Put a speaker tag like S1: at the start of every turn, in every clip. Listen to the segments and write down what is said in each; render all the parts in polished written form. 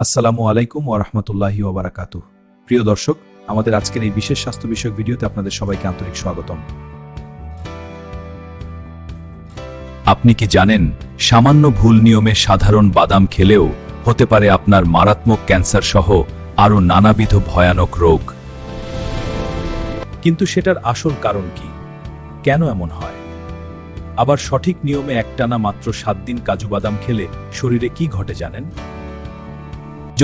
S1: আসসালামু আলাইকুম ওয়া রাহমাতুল্লাহি ওয়া বারাকাতুহু। প্রিয় দর্শক, আমাদের আজকের এই বিশেষ স্বাস্থ্য বিষয়ক ভিডিওতে আপনাদের সবাইকে আন্তরিক স্বাগতম। আপনি কি জানেন, সামান্য ভুল নিয়মে সাধারণ বাদাম খেলেও হতে পারে আপনার মারাত্মক ক্যান্সার সহ আরও নানাবিধ ভয়ানক রোগ। কিন্তু সেটার আসল কারণ কি? কেন এমন হয়? আবার সঠিক নিয়মে একটানা মাত্র 7 দিন কাজু বাদাম খেলে শরীরে কি ঘটে জানেন?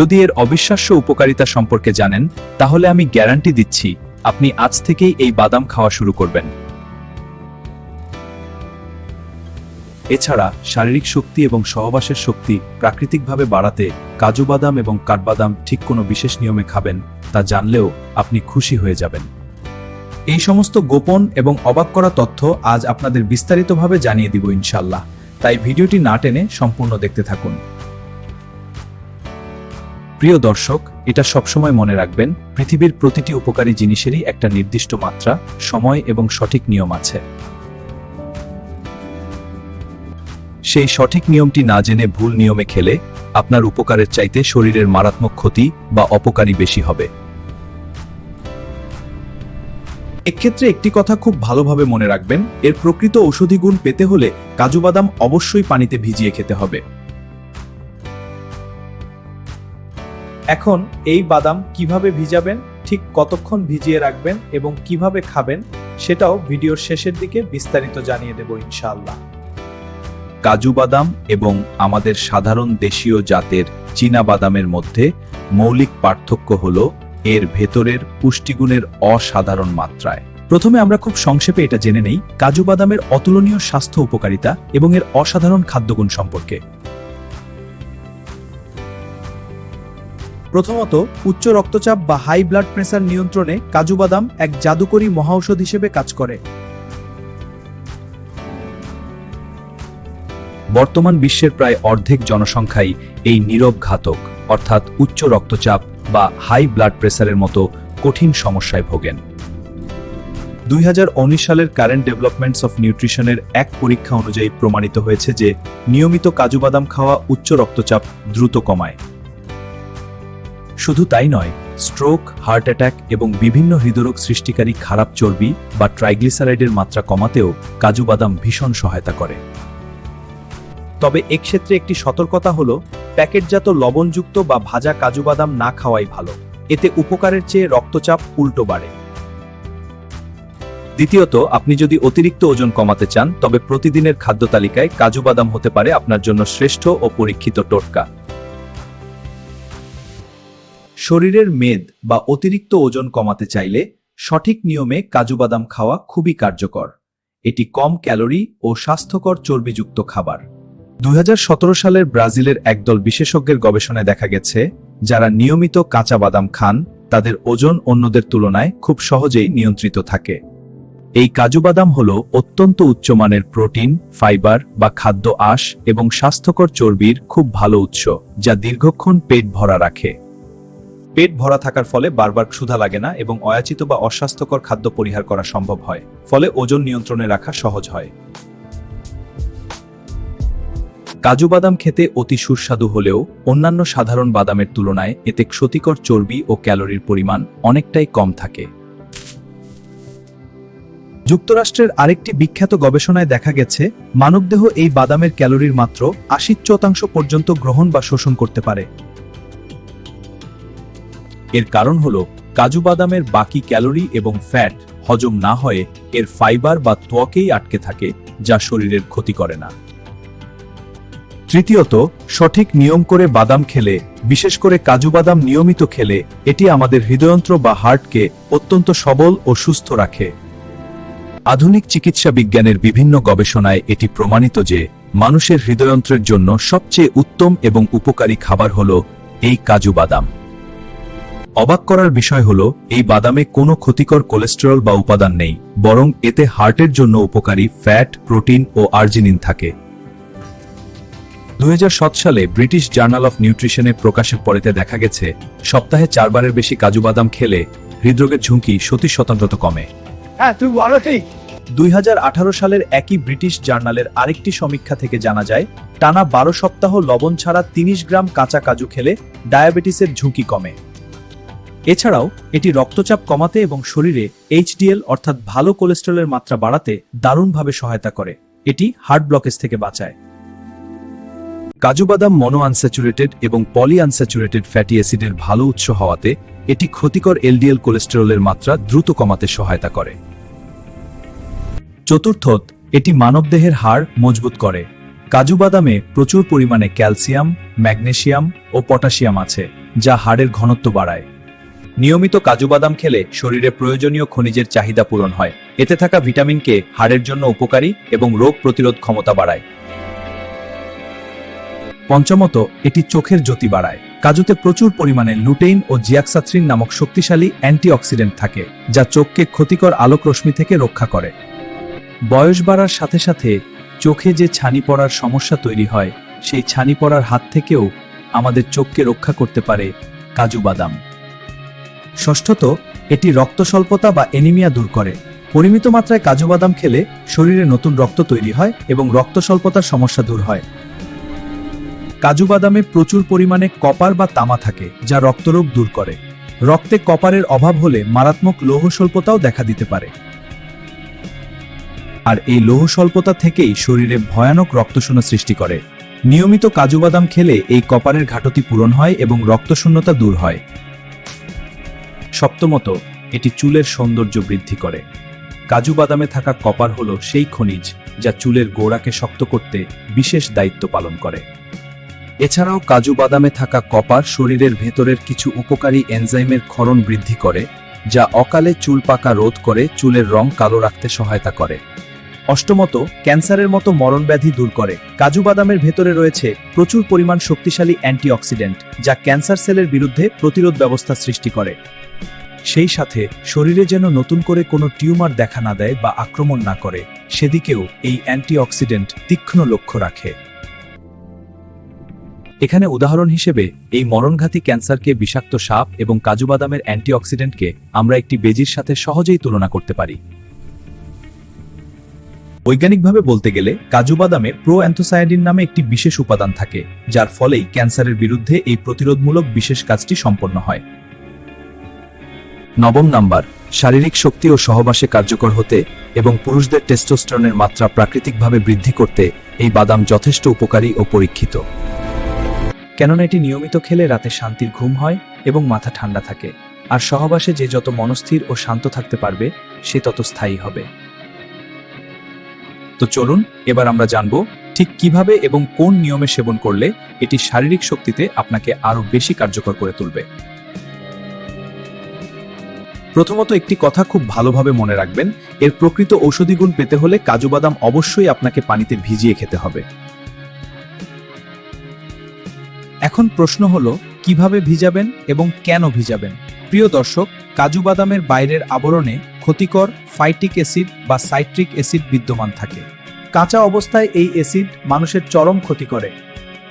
S1: যদি এর অবিশ্বাস্য উপকারিতা সম্পর্কে জানেন, তাহলে আমি গ্যারান্টি দিচ্ছি আপনি আজ থেকেই এই বাদাম খাওয়া শুরু করবেন। এছাড়া শারীরিক শক্তি এবং সহবাসের শক্তি প্রাকৃতিকভাবে বাড়াতে কাজু বাদাম এবং কাঠবাদাম ঠিক কোনো বিশেষ নিয়মে খাবেন, তা জানলেও আপনি খুশি হয়ে যাবেন। এই সমস্ত গোপন এবং অবাক করা তথ্য আজ আপনাদের বিস্তারিতভাবে জানিয়ে দিব ইনশাআল্লাহ, তাই ভিডিওটি না টেনে সম্পূর্ণ দেখতে থাকুন। প্রিয় দর্শক, এটা সবসময় মনে রাখবেন, পৃথিবীর প্রতিটি উপকারী জিনিসেরই একটা নির্দিষ্ট মাত্রা, সময় এবং সঠিক নিয়ম আছে। সেই সঠিক নিয়মটি না জেনে ভুল নিয়মে খেলে আপনার উপকারের চাইতে শরীরের মারাত্মক ক্ষতি বা অপকারী বেশি হবে। এক্ষেত্রে একটি কথা খুব ভালোভাবে মনে রাখবেন, এর প্রকৃত ঔষধি গুণ পেতে হলে কাজু বাদাম অবশ্যই পানিতে ভিজিয়ে খেতে হবে। এখন এই বাদাম কিভাবে ভিজাবেন, ঠিক কতক্ষণ ভিজিয়ে রাখবেন এবং কিভাবে খাবেন, সেটাও ভিডিওর শেষের দিকে বিস্তারিত জানিয়ে দেব ইনশাআল্লাহ। কাজু বাদাম এবং আমাদের সাধারণ দেশীয় জাতের চীনা বাদামের মধ্যে মৌলিক পার্থক্য হলো এর ভেতরের পুষ্টিগুণের অসাধারণ মাত্রায়। প্রথমে আমরা খুব সংক্ষেপে এটা জেনে নেই কাজু বাদামের অতুলনীয় স্বাস্থ্য উপকারিতা এবং এর অসাধারণ খাদ্যগুণ সম্পর্কে। প্রথমত, উচ্চ রক্তচাপ বা হাই ব্লাড প্রেসার নিয়ন্ত্রণে কাজু বাদাম এক জাদুকরী মহাঔষধ হিসেবে কাজ করে। বর্তমান বিশ্বের প্রায় অর্ধেক জনসংখ্যাই এই নীরব ঘাতক অর্থাৎ উচ্চ রক্তচাপ বা হাই ব্লাড প্রেসারের মতো কঠিন সমস্যায় ভোগেন। 2019 সালের কারেন্ট ডেভেলপমেন্টস অফ নিউট্রিশনের এক পরীক্ষা অনুযায়ী প্রমাণিত হয়েছে যে নিয়মিত কাজু বাদাম খাওয়া উচ্চ রক্তচাপ দ্রুত কমায়। শুধু তাই নয়, স্ট্রোক, হার্ট অ্যাটাক এবং বিভিন্ন হৃদরোগ সৃষ্টিকারী খারাপ চর্বি বা ট্রাইগ্লিসারাইডের মাত্রা কমাতেও কাজু বাদাম ভীষণ সহায়তা করে। তবে এক্ষেত্রে একটি সতর্কতা হলো, প্যাকেটজাত লবণযুক্ত বা ভাজা কাজু বাদাম না খাওয়াই ভালো, এতে উপকারের চেয়ে রক্তচাপ উল্টো বাড়ে। দ্বিতীয়ত, আপনি যদি অতিরিক্ত ওজন কমাতে চান, তবে প্রতিদিনের খাদ্য তালিকায় কাজু বাদাম হতে পারে আপনার জন্য শ্রেষ্ঠ ও পরীক্ষিত টোটকা। শরীরের মেদ বা অতিরিক্ত ওজন কমাতে চাইলে সঠিক নিয়মে কাজু বাদাম খাওয়া খুবই কার্যকর। এটি কম ক্যালোরি ও স্বাস্থ্যকর চর্বিযুক্ত খাবার। 2017 সালের ব্রাজিলের একদল বিশেষজ্ঞের গবেষণায় দেখা গেছে, যারা নিয়মিত কাঁচা বাদাম খান তাদের ওজন অন্যদের তুলনায় খুব সহজেই নিয়ন্ত্রিত থাকে। এই কাজু বাদাম হলো অত্যন্ত উচ্চমানের প্রোটিন, ফাইবার বা খাদ্য আঁশ এবং স্বাস্থ্যকর চর্বির খুব ভালো উৎস, যা দীর্ঘক্ষণ পেট ভরা রাখে। পেট ভরা থাকার ফলে বারবার ক্ষুধা লাগে না এবং অযাচিত বা অস্বাস্থ্যকর খাদ্য পরিহার করা সম্ভব হয়, ফলে ওজন নিয়ন্ত্রণে রাখা সহজ হয়। কাজু বাদাম খেতে অতি সুস্বাদু হলেও অন্যান্য সাধারণ বাদামের তুলনায় এতে ক্ষতিকর চর্বি ও ক্যালোরির পরিমাণ অনেকটাই কম থাকে। যুক্তরাষ্ট্রের আরেকটি বিখ্যাত গবেষণায় দেখা গেছে, মানবদেহ এই বাদামের ক্যালোরির মাত্র 80% পর্যন্ত গ্রহণ বা শোষণ করতে পারে। এর কারণ হলো কাজু বাদামের বাকি ক্যালোরি এবং ফ্যাট হজম না হয়ে এর ফাইবার বা ত্বকেই আটকে থাকে, যা শরীরের ক্ষতি করে না। তৃতীয়ত, সঠিক নিয়ম করে বাদাম খেলে, বিশেষ করে কাজু বাদাম নিয়মিত খেলে, এটি আমাদের হৃদয়ন্ত্র বা হার্টকে অত্যন্ত সবল ও সুস্থ রাখে। আধুনিক চিকিৎসা বিজ্ঞানের বিভিন্ন গবেষণায় এটি প্রমাণিত যে মানুষের হৃদয়ন্ত্রের জন্য সবচেয়ে উত্তম এবং উপকারী খাবার হলো এই কাজু বাদাম। অবাক করার বিষয় হলো, এই বাদামে কোনো ক্ষতিকর কোলেস্টেরল বা উপাদান নেই, বরং এতে হার্টের জন্য উপকারী ফ্যাট, প্রোটিন ও আর্জিনিন থাকে। 2007 সালে ব্রিটিশ জার্নাল অফ নিউট্রিশনে প্রকাশের পরেতে দেখা গেছে, সপ্তাহে 4 বারের বেশি কাজু বাদাম খেলে হৃদরোগের ঝুঁকি 37% কমে। 2018 সালের একই ব্রিটিশ জার্নালের আরেকটি সমীক্ষা থেকে জানা যায়, টানা 12 সপ্তাহ লবণ ছাড়া 30 গ্রাম কাঁচা কাজু খেলে ডায়াবেটিসের ঝুঁকি কমে। এছাড়াও এটি রক্তচাপ কমাতে এবং শরীরে এইচডিএল অর্থাৎ ভালো কোলেস্টেরলের মাত্রা বাড়াতে দারুণভাবে সহায়তা করে। এটি হার্ট ব্লকেজ থেকে বাঁচায়। কাজু বাদাম মনো আনস্যাচুরেটেড এবং পলি আনস্যাচুরেটেড ফ্যাটি অ্যাসিডের ভালো উৎস হওয়াতে এটি ক্ষতিকর এলডিএল কোলেস্টেরলের মাত্রা দ্রুত কমাতে সহায়তা করে। চতুর্থত, এটি মানবদেহের হাড় মজবুত করে। কাজু বাদামে প্রচুর পরিমাণে ক্যালসিয়াম, ম্যাগনেসিয়াম ও পটাশিয়াম আছে, যা হাড়ের ঘনত্ব বাড়ায়। নিয়মিত কাজু বাদাম খেলে শরীরে প্রয়োজনীয় খনিজের চাহিদা পূরণ হয়। এতে থাকা ভিটামিন কে হাড়ের জন্য উপকারী এবং রোগ প্রতিরোধ ক্ষমতা বাড়ায়। পঞ্চমত, এটি চোখের জ্যোতি বাড়ায়। কাজুতে প্রচুর পরিমাণে লুটেইন ও জিয়াক্সাথ্রিন নামক শক্তিশালী অ্যান্টিঅক্সিডেন্ট থাকে, যা চোখকে ক্ষতিকর আলোক রশ্মি থেকে রক্ষা করে। বয়স বাড়ার সাথে সাথে চোখে যে ছানি পড়ার সমস্যা তৈরি হয়, সেই ছানি পড়ার হাত থেকেও আমাদের চোখকে রক্ষা করতে পারে কাজু বাদাম। ষষ্ঠত, এটি রক্ত স্বল্পতা বা অ্যানিমিয়া দূর করে। পরিমিত মাত্রায় কাজু বাদাম খেলে শরীরে নতুন রক্ত তৈরি হয় এবং রক্ত স্বল্পতার সমস্যা দূর হয়। কাজু বাদামে প্রচুর পরিমাণে কপার বা তামা থাকে, যা রক্তরোগ দূর করে। রক্তে কপারের অভাব হলে মারাত্মক লৌহ স্বল্পতাও দেখা দিতে পারে। আর এই লৌহ স্বল্পতা থেকেই শরীরে ভয়ানক রক্তশূন্য সৃষ্টি করে। নিয়মিত কাজু বাদাম খেলে এই কপারের ঘাটতি পূরণ হয় এবং রক্তশূন্যতা দূর হয়। সপ্তমত, এটি চুলের সৌন্দর্য বৃদ্ধি করে। কাজু বাদামে থাকা কপার হলো সেই খনিজ যা চুলের গোড়াকে শক্ত করতে বিশেষ দায়িত্ব পালন করে। এছাড়াও কাজু বাদামে থাকা কপার শরীরের ভেতরের কিছু উপকারী এনজাইমের ক্ষরণ বৃদ্ধি করে, যা অকালে চুল পাকা রোধ করে চুলের রং কালো রাখতে সহায়তা করে। অষ্টমত, ক্যান্সারের মতো মরণব্যাধি দূর করে। কাজু বাদামের ভেতরে রয়েছে প্রচুর পরিমাণ শক্তিশালী অ্যান্টিঅক্সিডেন্ট, যা ক্যান্সার সেলের বিরুদ্ধে প্রতিরোধ ব্যবস্থা সৃষ্টি করে। সেই সাথে শরীরে যেন নতুন করে কোনো টিউমার দেখা না দেয় বা আক্রমণ না করে, সেদিকেও এই অ্যান্টিঅক্সিডেন্ট তীক্ষ্ণ লক্ষ্য রাখে। এখানে উদাহরণ হিসেবে এই মরণঘাতী ক্যান্সারকে বিষাক্ত সাপ এবং কাজু বাদামের অ্যান্টিঅক্সিডেন্টকে আমরা একটি বেজির সাথে সহজেই তুলনা করতে পারি। বৈজ্ঞানিকভাবে বলতে গেলে কাজু বাদামে প্রোঅ্যান্থোসায়ানিন নামে একটি বিশেষ উপাদান থাকে, যার ফলেই ক্যান্সারের বিরুদ্ধে এই প্রতিরোধমূলক বিশেষ কাজটি সম্পন্ন হয়। নবম নাম্বার, শারীরিক শক্তি ও সহবাসে কার্যকর হতে এবং পুরুষদের টেস্টোস্টেরনের মাত্রা প্রাকৃতিকভাবে বৃদ্ধি করতে এই বাদাম যথেষ্ট উপকারী ও পরীক্ষিত। কেননা এটি নিয়মিত খেলে রাতে শান্তির ঘুম হয় এবং মাথা ঠান্ডা থাকে, আর সহবাসে যে যত মনস্থির ও শান্ত থাকতে পারবে সে তত স্থায়ী হবে। তো চলুন এবার আমরা জানব ঠিক কিভাবে এবং কোন নিয়মে সেবন করলে এটি শারীরিক শক্তিতে আপনাকে আরো বেশি কার্যকর করে তুলবে। প্রথমত, একটি কথা খুব ভালোভাবে মনে রাখবেন, এর প্রকৃত ঔষধি গুণ পেতে হলে কাজু বাদাম অবশ্যই আপনাকে পানিতে ভিজিয়ে খেতে হবে। এখন প্রশ্ন হলো, কিভাবে ভিজাবেন এবং কেন ভিজাবেন? প্রিয় দর্শক, কাজু বাদামের বাইরের আবরণে ক্ষতিকর ফাইটিক অ্যাসিড বা সাইট্রিক অ্যাসিড বিদ্যমান থাকে। কাঁচা অবস্থায় এই অ্যাসিড মানুষের চরম ক্ষতি করে।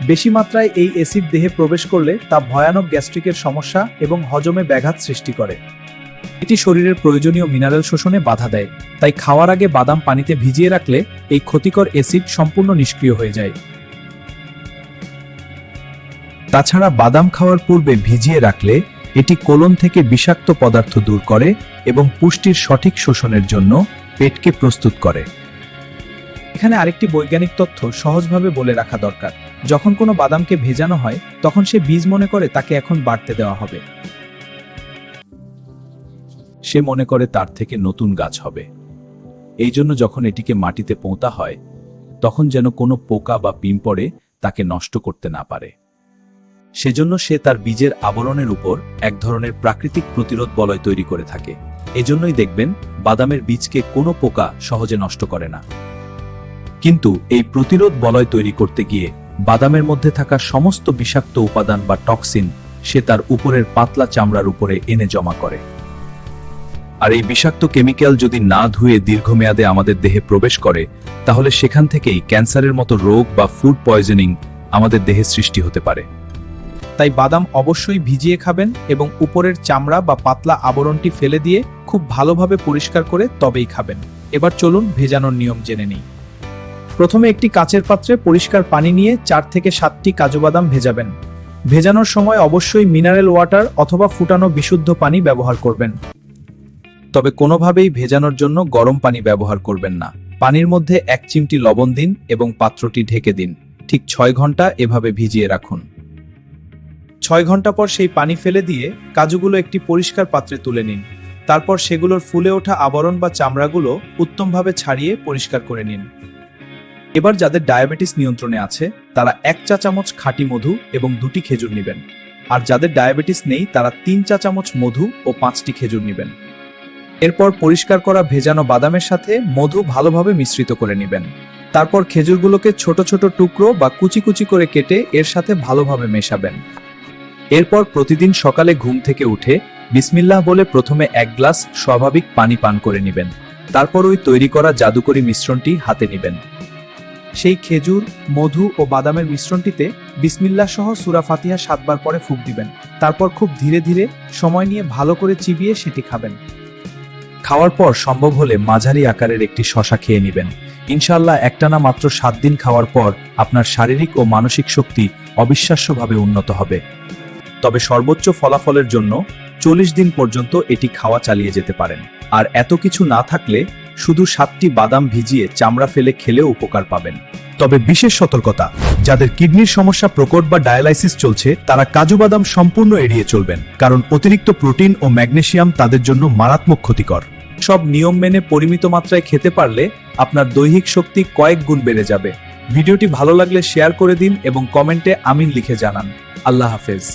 S1: বেশি মাত্রায় এই অ্যাসিড দেহে প্রবেশ করলে তা ভয়ানক গ্যাস্ট্রিকের সমস্যা এবং হজমে ব্যাঘাত সৃষ্টি করে। এটি শরীরের প্রয়োজনীয় মিনারেল শোষণে বাধা দেয়। তাই খাওয়ার আগে বাদাম পানিতে ভিজিয়ে রাখলে এই ক্ষতিকর অ্যাসিড সম্পূর্ণ নিষ্ক্রিয় হয়ে যায়। তাছাড়া বাদাম খাওয়ার পূর্বে ভিজিয়ে রাখলে এটি কোলন থেকে বিষাক্ত পদার্থ দূর করে এবং পুষ্টির সঠিক শোষণের জন্য পেটকে প্রস্তুত করে। এখানে আরেকটি বৈজ্ঞানিক তথ্য সহজভাবে বলে রাখা দরকার। যখন কোনো বাদামকে ভেজানো হয় তখন সে বীজ মনে করে তাকে এখন বাড়তে দেওয়া হবে। সে মনে করে তার থেকে নতুন গাছ হবে। এই জন্য যখন এটিকে মাটিতে পোঁতা হয় তখন যেন কোনো পোকা বা পিঁপড়ে তাকে নষ্ট করতে না পারে। সেজন্য সে তার বীজের আবরণের উপর এক ধরনের প্রাকৃতিক প্রতিরোধ বলয় তৈরি করে থাকে। এজন্যই দেখবেন বাদামের বীজকে কোনো পোকা সহজে নষ্ট করে না। কিন্তু এই প্রতিরোধ বলয় তৈরি করতে গিয়ে বাদামের মধ্যে থাকা সমস্ত বিষাক্ত উপাদান বা টক্সিন সে তার উপরের পাতলা চামড়ার উপরে এনে জমা করে। আর এই বিষাক্ত কেমিক্যাল যদি না ধুয়ে দীর্ঘমেয়াদে আমাদের দেহে প্রবেশ করে তাহলে সেখান থেকেই ক্যান্সারের মতো রোগ বা ফুড পয়জনিং আমাদের দেহে সৃষ্টি হতে পারে। তাই বাদাম অবশ্যই ভিজিয়ে খাবেন এবং উপরের চামড়া বা পাতলা আবরণটি ফেলে দিয়ে খুব ভালোভাবে পরিষ্কার করে তবেই খাবেন। এবার চলুন ভেজানোর নিয়ম জেনে নিই। প্রথমে একটি কাচের পাত্রে পরিষ্কার পানি নিয়ে 4 থেকে 7টি কাজু বাদাম ভেজাবেন। ভেজানোর সময় অবশ্যই মিনারেল ওয়াটার অথবা ফুটানো বিশুদ্ধ পানি ব্যবহার করবেন। তবে কোনোভাবেই ভেজানোর জন্য গরম পানি ব্যবহার করবেন না। পানির মধ্যে 1 চিমটি লবণ দিন এবং পাত্রটি ঢেকে দিন। ঠিক 6 ঘন্টা এভাবে ভিজিয়ে রাখুন। 6 ঘন্টা পর সেই পানি ফেলে দিয়ে কাজুগুলো একটি পরিষ্কার পাত্রে তুলে নিন। তারপর সেগুলোর ফুলে ওঠা আবরণ বা চামড়াগুলো উত্তমভাবে ছাড়িয়ে পরিষ্কার করে নিন। এবার যাদের ডায়াবেটিস নিয়ন্ত্রণে আছে তারা 1 চা চামচ খাঁটি মধু এবং 2টি খেজুর নেবেন। আর যাদের ডায়াবেটিস নেই তারা 3 চা চামচ মধু ও 5টি খেজুর নেবেন। এরপর পরিষ্কার করা ভেজানো বাদামের সাথে মধু ভালোভাবে মিশ্রিত করে নেবেন। তারপর খেজুরগুলোকে ছোট ছোট টুকরো বা কুচি কুচি করে কেটে এর সাথে ভালোভাবে মেশাবেন। এরপর প্রতিদিন সকালে ঘুম থেকে উঠে বিসমিল্লাহ বলে প্রথমে 1 গ্লাস স্বাভাবিক পানি পান করে নেবেন। তারপর ওই তৈরি করা জাদুকরি মিশ্রণটি হাতে নেবেন। সেই খেজুর, মধু ও বাদামের মিশ্রণটিতে বিসমিল্লাহ সহ সূরা ফাতিহা 7 বার পরে ফুঁক দিবেন। তারপর খুব ধীরে ধীরে সময় নিয়ে ভালো করে চিবিয়ে সেটি খাবেন। খাওয়ার পর সম্ভব হলে মাঝারি আকারের একটি শসা খেয়ে নেবেন। ইনশাআল্লাহ একটানা মাত্র 7 দিন খাওয়ার পর আপনার শারীরিক ও মানসিক শক্তি অবিশ্বাস্যভাবে উন্নত হবে। তবে সর্বোচ্চ ফলাফলের জন্য 40 দিন পর্যন্ত এটি খাওয়া চালিয়ে যেতে পারেন। আর এত কিছু না থাকলে শুধু 7টি বাদাম ভিজিয়ে চামড়া ফেলে খেলেও উপকার পাবেন। তবে বিশেষ সতর্কতা, যাদের কিডনির সমস্যা প্রকট বা ডায়ালাইসিস চলছে তারা কাজু বাদাম সম্পূর্ণ এড়িয়ে চলবেন, কারণ অতিরিক্ত প্রোটিন ও ম্যাগনেসিয়াম তাদের জন্য মারাত্মক ক্ষতিকর। সব নিয়ম মেনে পরিমিত মাত্রায় খেতে পারলে আপনার দৈহিক শক্তি কয়েক গুণ বেড়ে যাবে। ভিডিওটি ভালো লাগলে শেয়ার করে দিন এবং কমেন্টে আমিন লিখে জানান। আল্লাহ হাফেজ।